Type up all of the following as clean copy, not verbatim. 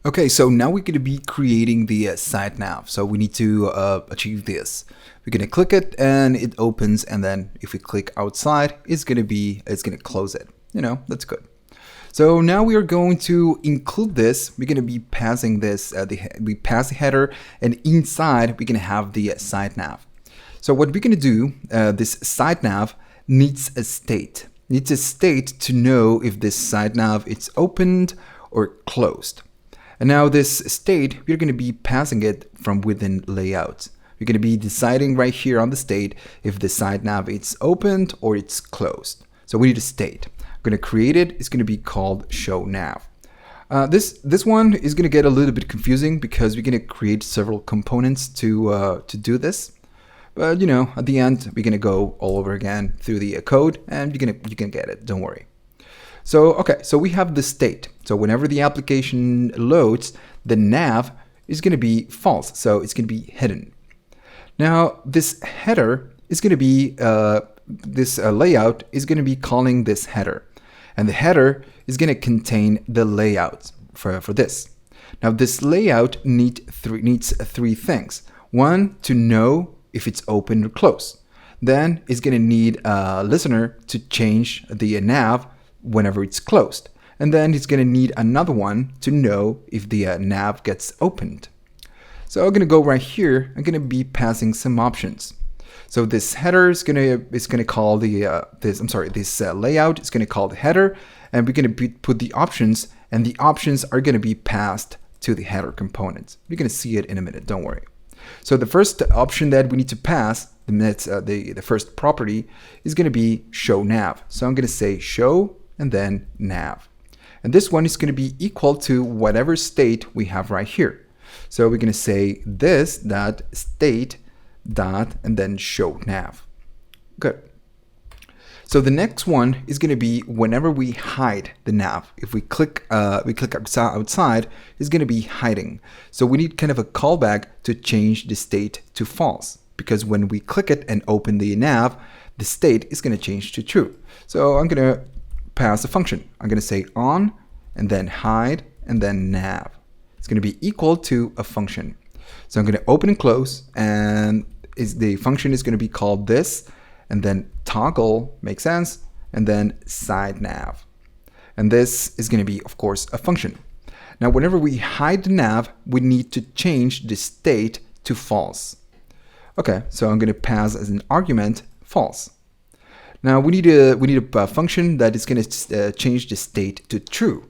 Okay, so now we're going to be creating the site nav. So we need to achieve this. We're going to click it and it opens, and then if we click outside, it's going to close it. That's good. So now we are going to include this. We're going to be passing this. We pass the header, and inside we're going to have the site nav. So what we're going to do, this site nav needs a state. Needs a state to know if this site nav is opened or closed. And now this state, we're going to be passing it from within layout. We're going to be deciding right here on the state if the site nav is opened or it's closed. So we need a state. I'm going to create it. It's going to be called show nav. This one is going to get a little bit confusing because we're going to create several components to do this. But at the end, we're going to go all over again through the code, and you can get it. Don't worry. So, okay, so we have the state. So whenever the application loads, the nav is going to be false. So it's going to be hidden. Now, this header is going to be, this layout is going to be calling this header. And the header is going to contain the layout for this. Now, this layout needs three things. One, to know if it's open or closed. Then it's going to need a listener to change the nav whenever it's closed. And then it's going to need another one to know if the nav gets opened. So I'm going to go right here. I'm going to be passing some options. So this header is going to call the this layout is going to call the header, and we're going to put the options, and the options are going to be passed to the header components. You're going to see it in a minute. Don't worry. So the first option that we need to pass, the first property, is going to be show nav. So I'm going to say show and then nav. And this one is going to be equal to whatever state we have right here. So we're going to say this dot state dot and then show nav. Good. So the next one is going to be whenever we hide the nav. If we click outside, it's going to be hiding. So we need kind of a callback to change the state to false, because when we click it and open the nav, the state is going to change to true. So I'm going to pass a function. I'm going to say on and then hide and then nav. It's going to be equal to a function. So I'm going to open and close, and the function is going to be called this, and then toggle, makes sense, and then side nav. And this is going to be, of course, a function. Now, whenever we hide the nav, we need to change the state to false. Okay, so I'm going to pass as an argument false. Now we need a function that is going to change the state to true,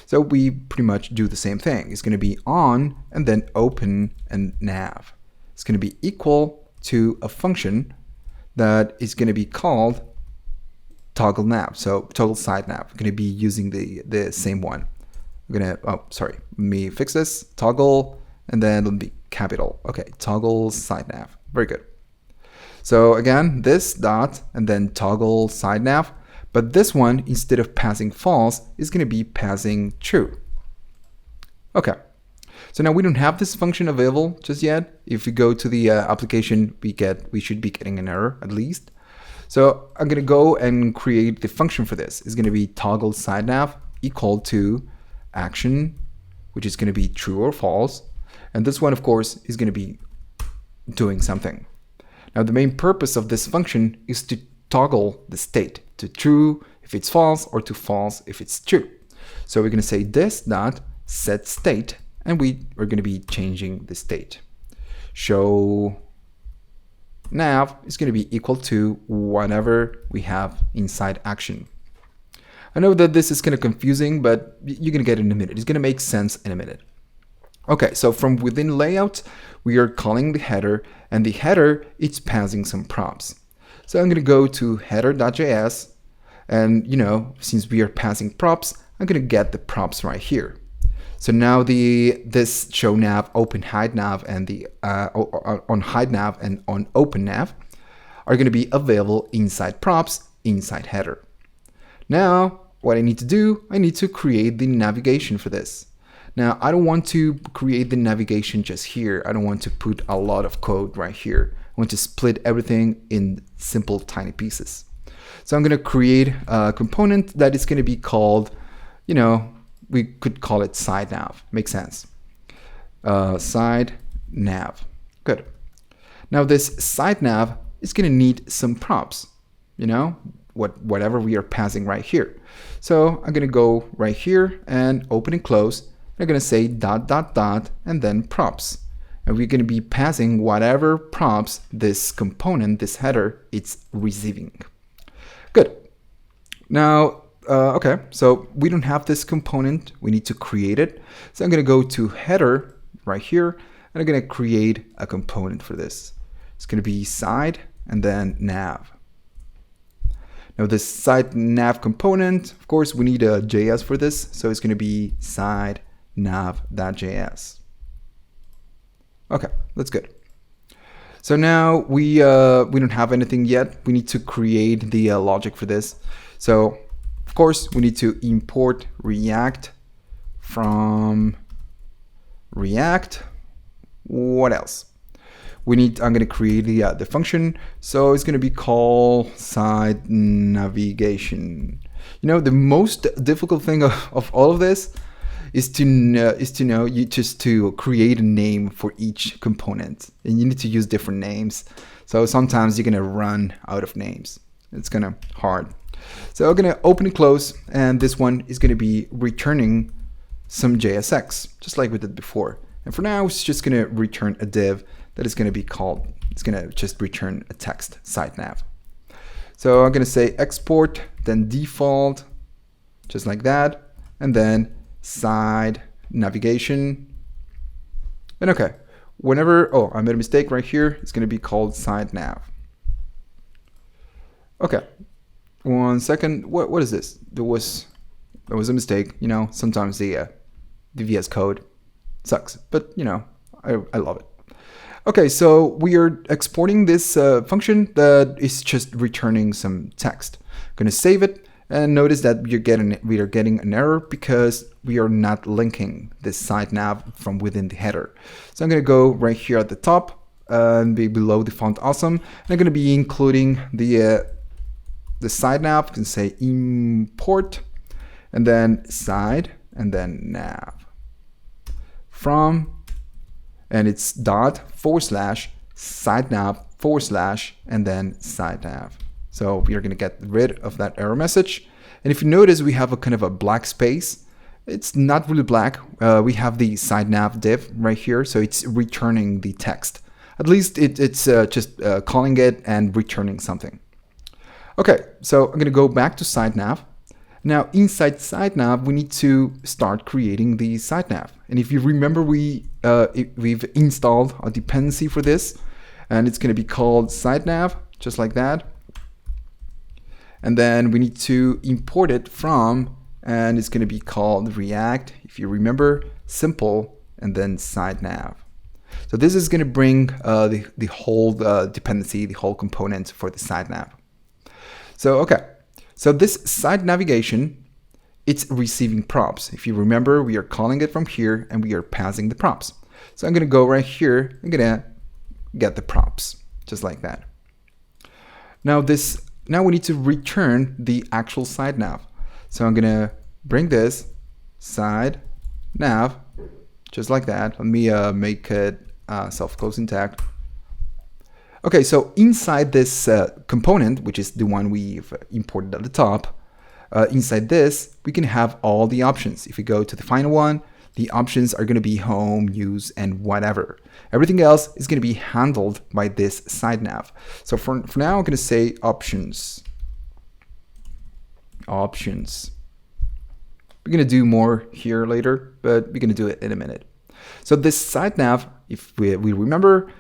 So we pretty much do the same thing. It's going to be on and then open and nav. It's going to be equal to a function that is going to be called toggle nav. So toggle side nav. I'm going to be using the same one. Let me fix this. Toggle and then let me capital. Okay, toggle side nav. Very good. So again, this dot and then toggle side nav, but this one, instead of passing false, is going to be passing true. Okay, so now we don't have this function available just yet. If we go to the application, we should be getting an error at least. So I'm going to go and create the function for this. It's going to be toggle side nav equal to action, which is going to be true or false. And this one, of course, is going to be doing something. Now, the main purpose of this function is to toggle the state to true if it's false or to false if it's true. So we're going to say this dot set state, and we are going to be changing the state. Show nav is going to be equal to whatever we have inside action. I know that this is kind of confusing, but you're going to get it in a minute. It's going to make sense in a minute. Okay, so from within layout, we are calling the header, and the header, it's passing some props. So I'm going to go to header.js, and since we are passing props, I'm going to get the props right here. So now this show nav, open hide nav, and the on hide nav and on open nav are going to be available inside props, inside header. Now, what I need to do, I need to create the navigation for this. Now, I don't want to create the navigation just here. I don't want to put a lot of code right here. I want to split everything in simple, tiny pieces. So I'm going to create a component that is going to be called, we could call it Sidenav. Makes sense. Sidenav. Good. Now this Sidenav is going to need some props, you know, whatever we are passing right here. So I'm going to go right here and open and close. I'm going to say ... and then props. And we're going to be passing whatever props this component, this header, it's receiving. Good. Now, okay, so we don't have this component. We need to create it. So I'm going to go to header right here, and I'm going to create a component for this. It's going to be side and then nav. Now this side nav component, of course, we need a JS for this. So it's going to be side nav.js. Okay, that's good. So now we don't have anything yet. We need to create the logic for this. So of course we need to import React from React. What else? I'm going to create the function. So it's going to be called side navigation. You know, the most difficult thing of all of this is to know you just to create a name for each component, and you need to use different names. So sometimes you're going to run out of names. It's kind of hard. So I'm going to open and close, and this one is going to be returning some JSX, just like we did before. And for now, it's just going to return a div that is going to be called, it's going to just return a text Sidenav. So I'm going to say export, then default, just like that, and then side navigation. And okay, whenever, oh, I made a mistake right here, it's going to be called Sidenav. Okay, 1 second. What is this? There was a mistake. You know, sometimes the VS Code sucks, but you know, I love it. Okay, so we are exporting this function that is just returning some text. I'm going to save it, and notice that we are getting an error because we are not linking this Sidenav from within the header. So I'm going to go right here at the top and be below the font awesome. And I'm going to be including the Sidenav. You can say import and then side and then nav from. And it's ./sidenav/ and then sidenav. So we are going to get rid of that error message. And if you notice, we have a kind of a black space. It's not really black. We have the sidenav div right here. So it's returning the text. At least it's just calling it and returning something. Okay, so I'm going to go back to sidenav. Now inside sidenav, we need to start creating the sidenav. And if you remember, we've installed a dependency for this, and it's going to be called sidenav, just like that. And then we need to import it from, and it's going to be called React, if you remember, simple, and then sidenav. So this is going to bring the whole dependency, the whole component for the sidenav. So okay. So this side navigation, it's receiving props. If you remember, we are calling it from here and we are passing the props. So I'm going to go right here. I'm going to get the props, just like that. Now we need to return the actual side nav. So I'm going to bring this side nav, just like that. Let me make it self-closing tag. Okay, so inside this component, which is the one we've imported at the top, inside this, we can have all the options. If we go to the final one, the options are going to be home, use, and whatever. Everything else is going to be handled by this side nav. So for now, I'm going to say options. Options. We're going to do more here later, but we're going to do it in a minute. So this side nav, if we remember,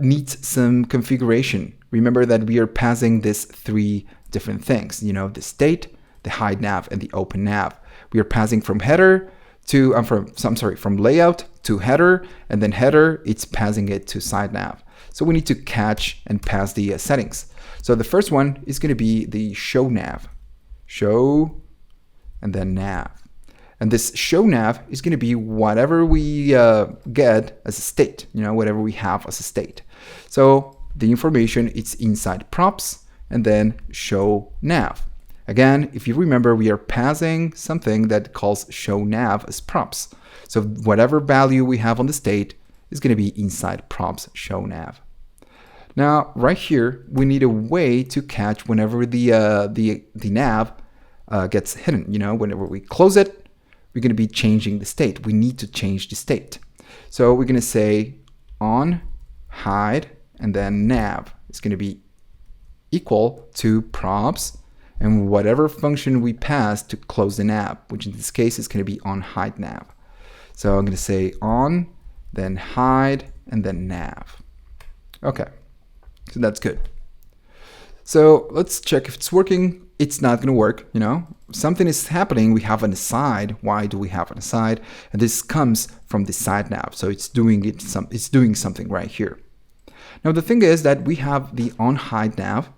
needs some configuration. Remember that we are passing this 3 different things, you know, the state, the hide nav, and the open nav. We are passing from header to, from layout to header, and then header, it's passing it to side nav. So we need to catch and pass the settings. So the first one is going to be the show nav, show, and then nav. And this show nav is going to be whatever we get as a state, you know, whatever we have as a state. So the information, it's inside props and then show nav. Again, if you remember, we are passing something that calls show nav as props. So whatever value we have on the state is going to be inside props show nav. Now, right here, we need a way to catch whenever the nav gets hidden. You know, whenever we close it, we're going to be changing the state. We need to change the state. So we're going to say on hide and then nav is going to be equal to props and whatever function we pass to close the nav, which in this case is going to be on hide nav. So I'm going to say on, then hide, and then nav. Okay, so that's good. So let's check if it's working. It's not going to work, you know. Something is happening. We have an aside. Why do we have an aside? And this comes from the side nav. So it's doing doing something right here. Now the thing is that we have the on hide nav.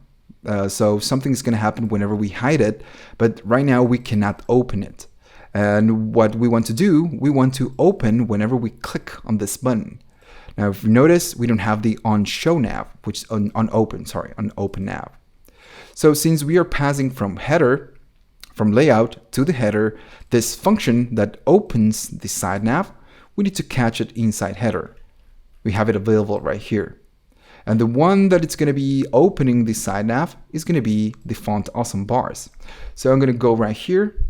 So something is going to happen whenever we hide it, but right now we cannot open it. And what we want to do, we want to open whenever we click on this button. Now, if you notice, we don't have the on show nav, which is on open nav. So since we are passing from layout to the header, this function that opens the side nav, we need to catch it inside header. We have it available right here. And the one that it's going to be opening the side nav is going to be the font awesome bars. So I'm going to go right here,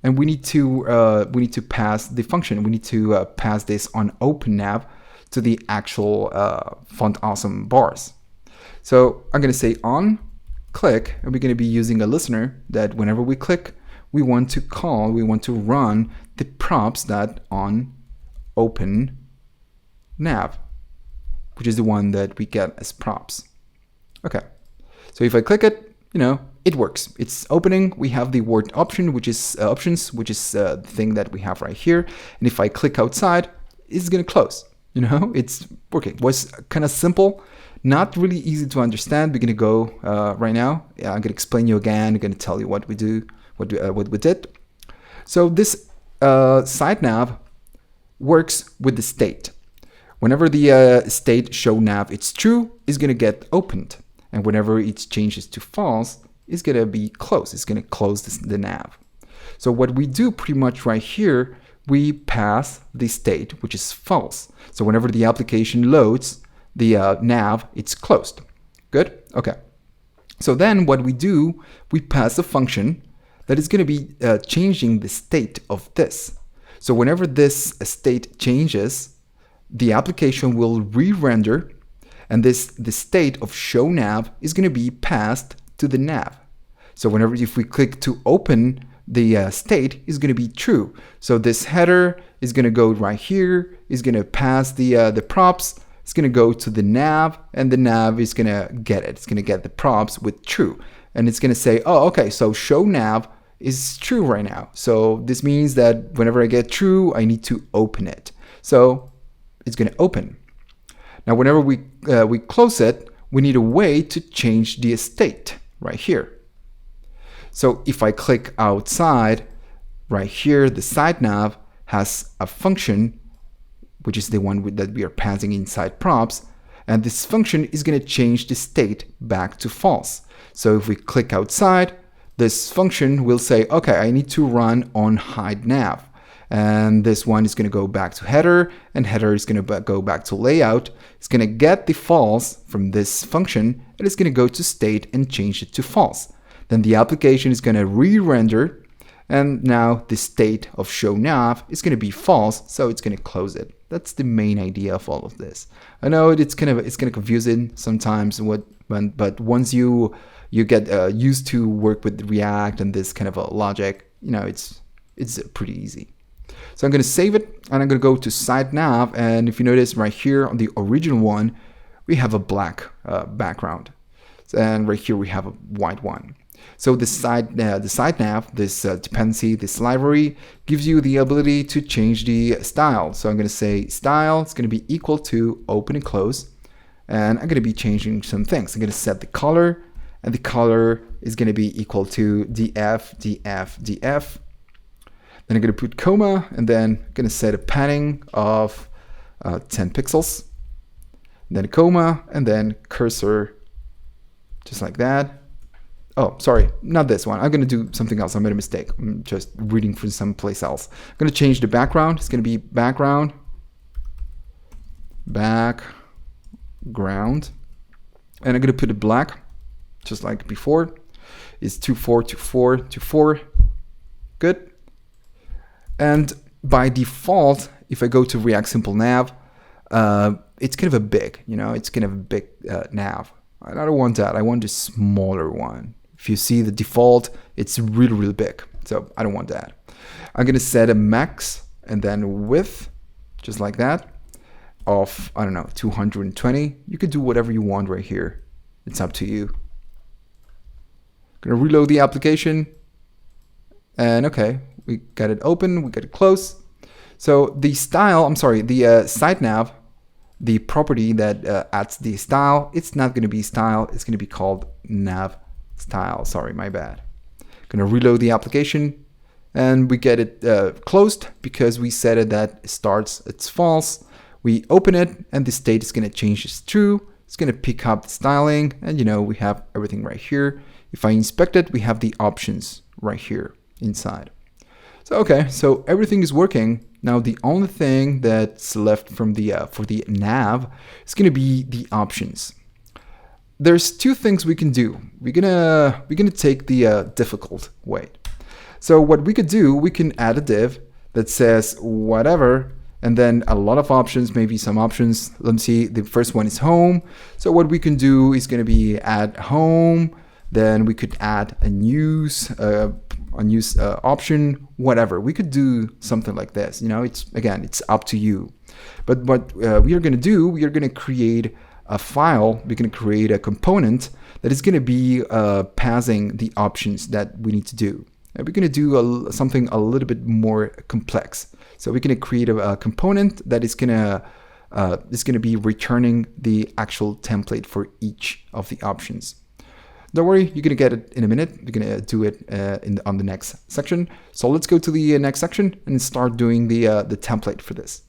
and we need to pass the function. We need to pass this on open nav to the actual font awesome bars. So I'm going to say on click, and we're going to be using a listener that whenever we click, we want to run the props that on open nav, which is the one that we get as props. Okay, so if I click it, you know, it works. It's opening. We have the word option, which is options, which is the thing that we have right here. And if I click outside, it's going to close. You know, it's working. It was kind of simple, not really easy to understand. We're going to go right now. I'm going to explain you again. I'm going to tell you what we do, what we did. So this side nav works with the state. Whenever the state show nav it's true, it's going to get opened. And whenever it changes to false, it's going to be closed. It's going to close the nav. So what we do pretty much right here, we pass the state, which is false. So whenever the application loads the nav, it's closed. Good? Okay. So then what we do, we pass a function that is going to be changing the state of this. So whenever this state changes, the application will re-render, and the state of show nav is going to be passed to the nav. So whenever if we click to open, the state is going to be true. So this header is going to go right here, is going to pass the props, it's going to go to the nav, and the nav is going to get it. It's going to get the props with true. And it's going to say, oh, okay, so show nav is true right now. So this means that whenever I get true, I need to open it. So it's going to open. Now, whenever we close it, we need a way to change the state right here. So if I click outside, right here, the side nav has a function, which is the one that we are passing inside props. And this function is going to change the state back to false. So if we click outside, this function will say, okay, I need to run on hide nav. And this one is going to go back to header, and header is going to go back to layout. It's going to get the false from this function, and it's going to go to state and change it to false. Then the application is going to re-render, and now the state of show nav is going to be false, so it's going to close it. That's the main idea of all of this. I know it's kind of confusing sometimes, but once you get used to work with React and this kind of a logic, you know, it's pretty easy. So I'm going to save it, and I'm going to go to side nav, and if you notice right here on the original one, we have a black background, and right here we have a white one. So the side nav, this dependency, this library, gives you the ability to change the style. So I'm going to say style is going to be equal to open and close, and I'm going to be changing some things. I'm going to set the color, and the color is going to be equal to df, df, df. Then I'm going to put comma, and then I'm going to set a padding of 10 pixels. Then a comma, and then cursor, just like that. Oh, sorry, not this one. I'm going to do something else. I made a mistake. I'm just reading from someplace else. I'm going to change the background. It's going to be background. And I'm going to put it black, just like before. It's 242424. Good. And by default, if I go to React Simple Nav, it's kind of a big, it's kind of a big nav. I don't want that. I want a smaller one. If you see the default, it's really, really big. So I don't want that. I'm going to set a max and then width, just like that, of, I don't know, 220. You can do whatever you want right here. It's up to you. I'm going to reload the application. And okay, we got it open, we got it closed. So the style, the site nav, the property that adds the style, it's not going to be style, it's going to be called nav style. Sorry, my bad. Going to reload the application and we get it closed because we set it that it starts, it's false. We open it and the state is going to change as true. It's going to pick up the styling and we have everything right here. If I inspect it, we have the options right here inside. So okay, so everything is working. Now the only thing that's left from the for the nav is going to be the options. There's two things we can do. We're gonna take the difficult way. So what we could do, we can add a div that says whatever, and then a lot of options, maybe some options. Let me see. The first one is home. So what we can do is going to be add home. Then we could add a news option, whatever. We could do something like this. It's up to you. But what we are going to do, we are going to create a file. We're going to create a component that is going to be passing the options that we need to do. And we're going to do something a little bit more complex. So we're going to create a component that is going to be returning the actual template for each of the options. Don't worry, you're going to get it in a minute. We're going to do it on the next section. So let's go to the next section and start doing the template for this.